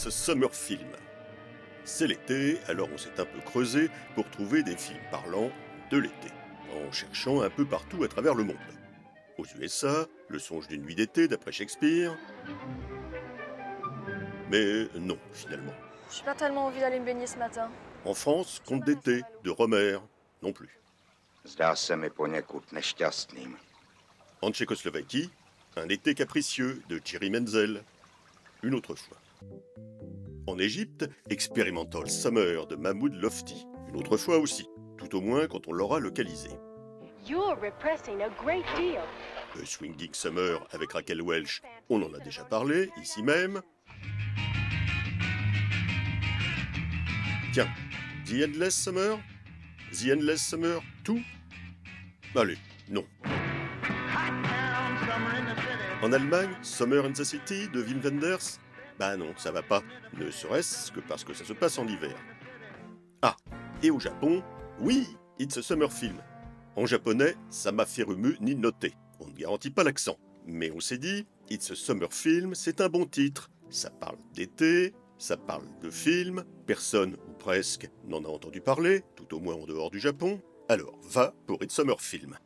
It's a Summer Film. C'est l'été, alors on s'est un peu creusé pour trouver des films parlants de l'été, en cherchant un peu partout à travers le monde. Aux USA, Le songe d'une nuit d'été d'après Shakespeare. Mais non, finalement. J'ai pas tellement envie d'aller me baigner ce matin. En France, Conte d'été de Romer, non plus. Zdá se mi poněkud nešťastným. En Tchécoslovaquie, Un été capricieux de Thierry Menzel, une autre fois. En Égypte, Experimental Summer de Mahmoud Lofti, une autre fois aussi, tout au moins quand on l'aura localisé. You're repressing a great deal. A Swinging Summer avec Raquel Welch, on en a déjà parlé, ici même. Tiens, The Endless Summer? The Endless Summer, tout? Allez, non. En Allemagne, Summer in the City de Wim Wenders? Bah non, ça va pas, ne serait-ce que parce que ça se passe en hiver. Ah, et au Japon, oui, It's a Summer Film. En japonais, Samafirumu ni noté. On ne garantit pas l'accent. Mais on s'est dit, It's a Summer Film, c'est un bon titre. Ça parle d'été, ça parle de film, personne, ou presque, n'en a entendu parler, tout au moins en dehors du Japon. Alors, va pour It's Summer Film.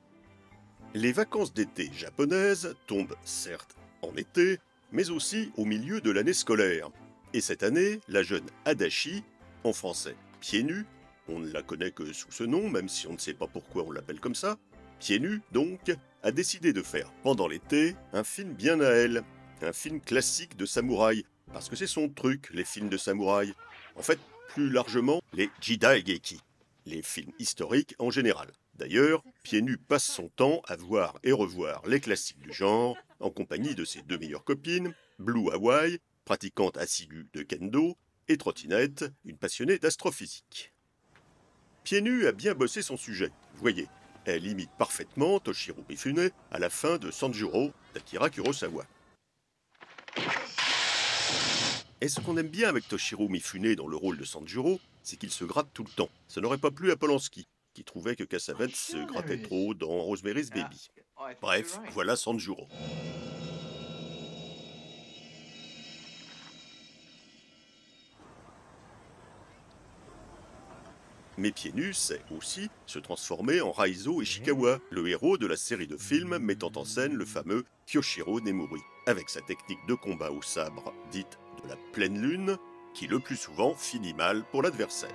Les vacances d'été japonaises tombent certes en été, mais aussi au milieu de l'année scolaire. Et cette année, la jeune Adachi, en français Pieds nus, on ne la connaît que sous ce nom, même si on ne sait pas pourquoi on l'appelle comme ça, Pieds nus donc, a décidé de faire pendant l'été un film bien à elle, un film classique de samouraï, parce que c'est son truc, les films de samouraï. En fait, plus largement, les jidaigeki, les films historiques en général. D'ailleurs, Pieds nus passe son temps à voir et revoir les classiques du genre, en compagnie de ses deux meilleures copines, Blue Hawaii, pratiquante assidue de kendo, et Trottinette, une passionnée d'astrophysique. Pieds nus a bien bossé son sujet, vous voyez. Elle imite parfaitement Toshiro Mifune à la fin de Sanjuro d'Akira Kurosawa. Et ce qu'on aime bien avec Toshiro Mifune dans le rôle de Sanjuro, c'est qu'il se gratte tout le temps. Ça n'aurait pas plu à Polanski, qui trouvait que Cassavetes se grattait trop dans Rosemary's Baby. Bref, voilà Sanjuro. Mais Pieds nus sait aussi se transformer en Raizo Ishikawa, le héros de la série de films mettant en scène le fameux Kyoshiro Nemuri, avec sa technique de combat au sabre dite de la pleine lune, qui le plus souvent finit mal pour l'adversaire.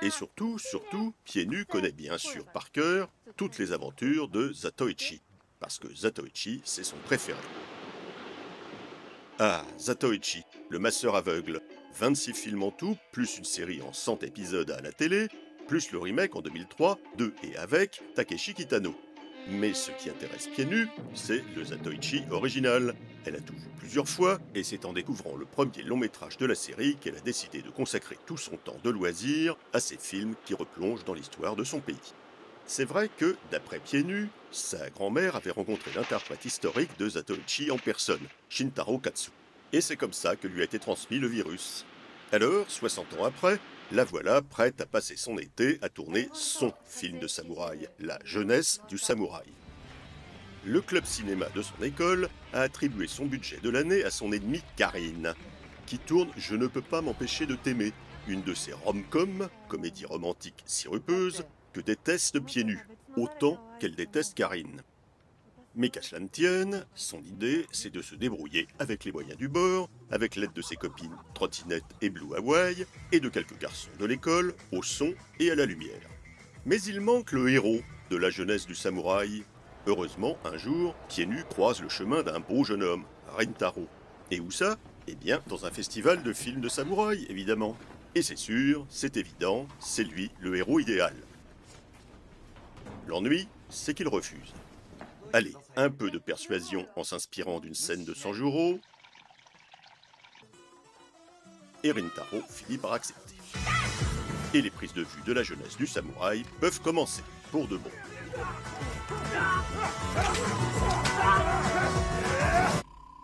Et surtout, Pieds nus connaît bien sûr par cœur toutes les aventures de Zatoichi, parce que Zatoichi, c'est son préféré. Ah, Zatoichi, le masseur aveugle. 26 films en tout, plus une série en 100 épisodes à la télé, plus le remake en 2003 de et avec Takeshi Kitano. Mais ce qui intéresse Pieds nus, c'est le Zatoichi original. Elle a tout vu plusieurs fois, et c'est en découvrant le premier long métrage de la série qu'elle a décidé de consacrer tout son temps de loisir à ces films qui replongent dans l'histoire de son pays. C'est vrai que, d'après Pieds nus, sa grand-mère avait rencontré l'interprète historique de Zatoichi en personne, Shintaro Katsu. Et c'est comme ça que lui a été transmis le virus. Alors, 60 ans après, la voilà prête à passer son été à tourner son film de samouraï, La jeunesse du samouraï. Le club cinéma de son école a attribué son budget de l'année à son ennemie Karine, qui tourne Je ne peux pas m'empêcher de t'aimer, une de ces rom-coms, comédies romantiques sirupeuses, que déteste Pieds nus, autant qu'elle déteste Karine. Mais qu'à cela ne tienne, son idée, c'est de se débrouiller avec les moyens du bord, avec l'aide de ses copines Trottinette et Blue Hawaii, et de quelques garçons de l'école, au son et à la lumière. Mais il manque le héros de la jeunesse du samouraï. Heureusement, un jour, Pieds nus croise le chemin d'un beau jeune homme, Rintaro. Et où ça? Eh bien, dans un festival de films de samouraï, évidemment. Et c'est sûr, c'est évident, c'est lui le héros idéal. L'ennui, c'est qu'il refuse. Allez, un peu de persuasion en s'inspirant d'une scène de Sanjuro, et Rintaro finit par accepter. Et les prises de vue de la jeunesse du samouraï peuvent commencer, pour de bon.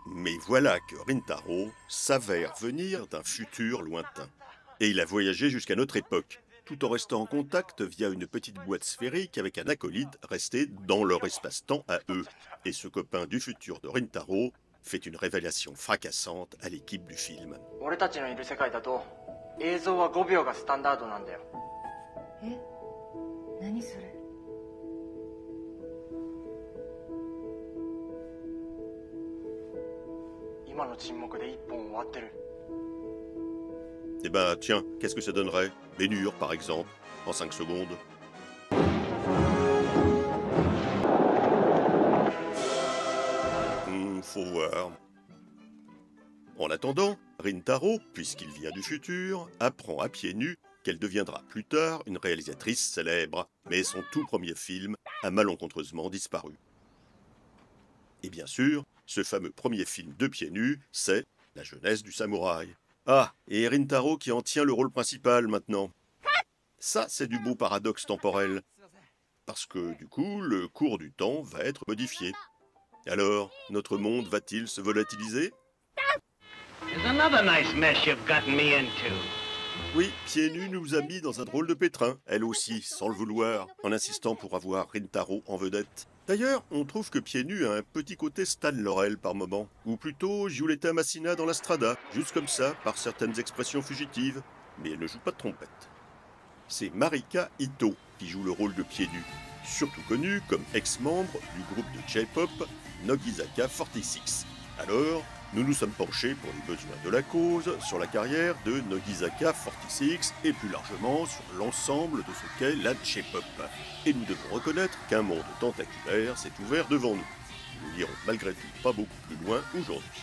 Mais voilà que Rintaro s'avère venir d'un futur lointain. Et il a voyagé jusqu'à notre époque. tout en restant en contact via une petite boîte sphérique avec un acolyte resté dans leur espace-temps à eux. Et ce copain du futur de Rintaro fait une révélation fracassante à l'équipe du film. 俺たちのいる世界だと映像は5秒がスタンダードなんだよ。え、何それ。今の沈黙で1本終わってる。 Eh ben tiens, qu'est-ce que ça donnerait? Bénure par exemple, en 5 secondes. Faut voir. En attendant, Rintaro, puisqu'il vient du futur, apprend à pieds nus qu'elle deviendra plus tard une réalisatrice célèbre, mais son tout premier film a malencontreusement disparu. Et bien sûr, ce fameux premier film de pieds nus, c'est La jeunesse du samouraï. Ah, et Rintaro qui en tient le rôle principal maintenant. Ça, c'est du beau paradoxe temporel. Parce que, du coup, le cours du temps va être modifié. Alors, notre monde va-t-il se volatiliser? Oui, Pieds Nus nous a mis dans un drôle de pétrin, elle aussi, sans le vouloir, en insistant pour avoir Rintaro en vedette. D'ailleurs, on trouve que Pieds Nus a un petit côté Stan Laurel par moment, ou plutôt Giulietta Massina dans la Strada, juste comme ça, par certaines expressions fugitives, mais elle ne joue pas de trompette. C'est Marika Ito qui joue le rôle de Pieds Nus, surtout connue comme ex-membre du groupe de J-pop Nogizaka 46. Alors, nous nous sommes penchés pour les besoins de la cause sur la carrière de Nogizaka 46 et plus largement sur l'ensemble de ce qu'est la J-pop. Et nous devons reconnaître qu'un monde tentaculaire s'est ouvert devant nous. Nous n'irons malgré tout pas beaucoup plus loin aujourd'hui.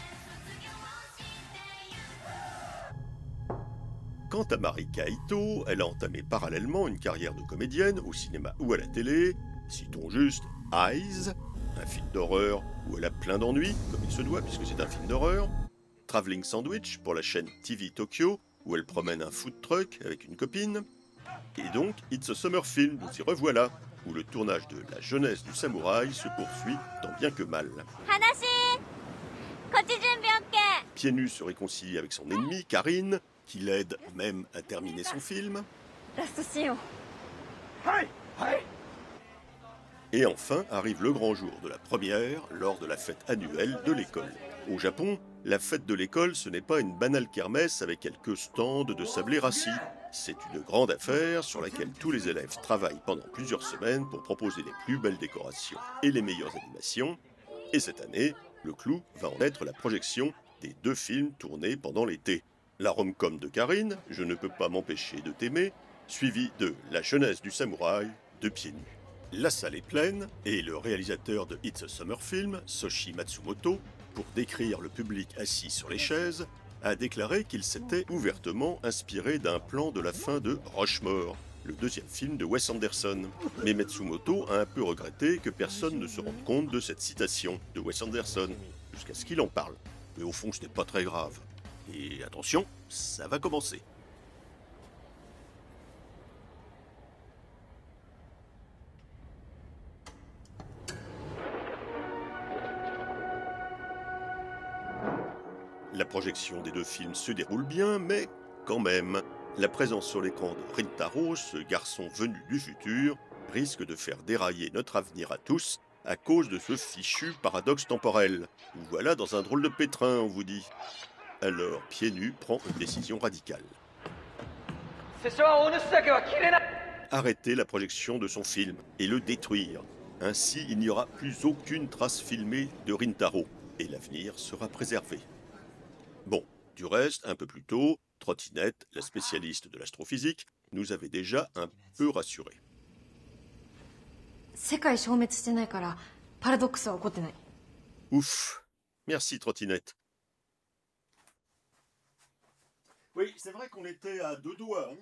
Quant à Marika Ito, elle a entamé parallèlement une carrière de comédienne au cinéma ou à la télé. Citons juste Eyes, un film d'horreur où elle a plein d'ennuis, comme il se doit puisque c'est un film d'horreur. Traveling Sandwich pour la chaîne TV Tokyo, où elle promène un food truck avec une copine. Et donc It's a Summer Film, nous y revoilà, où le tournage de La jeunesse du samouraï se poursuit tant bien que mal. Pieds Nus se réconcilie avec son ennemi, Karine, qui l'aide même à terminer son film. Et enfin arrive le grand jour de la première lors de la fête annuelle de l'école. Au Japon, la fête de l'école, ce n'est pas une banale kermesse avec quelques stands de sablé rassis. C'est une grande affaire sur laquelle tous les élèves travaillent pendant plusieurs semaines pour proposer les plus belles décorations et les meilleures animations. Et cette année, le clou va en être la projection des 2 films tournés pendant l'été. La rom-com de Karine, Je ne peux pas m'empêcher de t'aimer, suivi de La jeunesse du samouraï de Pieds Nus. La salle est pleine et le réalisateur de It's a Summer Film, Soshi Matsumoto, pour décrire le public assis sur les chaises, a déclaré qu'il s'était ouvertement inspiré d'un plan de la fin de Rushmore, le 2e film de Wes Anderson. Mais Matsumoto a un peu regretté que personne ne se rende compte de cette citation de Wes Anderson, jusqu'à ce qu'il en parle. Mais au fond, ce n'est pas très grave. Et attention, ça va commencer. La projection des 2 films se déroule bien, mais quand même, la présence sur l'écran de Rintaro, ce garçon venu du futur, risque de faire dérailler notre avenir à tous à cause de ce fichu paradoxe temporel. Nous voilà dans un drôle de pétrin, on vous dit. Alors, Pieds Nus prend une décision radicale. Arrêter la projection de son film et le détruire. Ainsi, il n'y aura plus aucune trace filmée de Rintaro et l'avenir sera préservé. Bon, du reste, un peu plus tôt, Trottinette, la spécialiste de l'astrophysique, nous avait déjà un peu rassurés. Ouf, merci Trottinette. Oui, c'est vrai qu'on était à 2 doigts. Hein.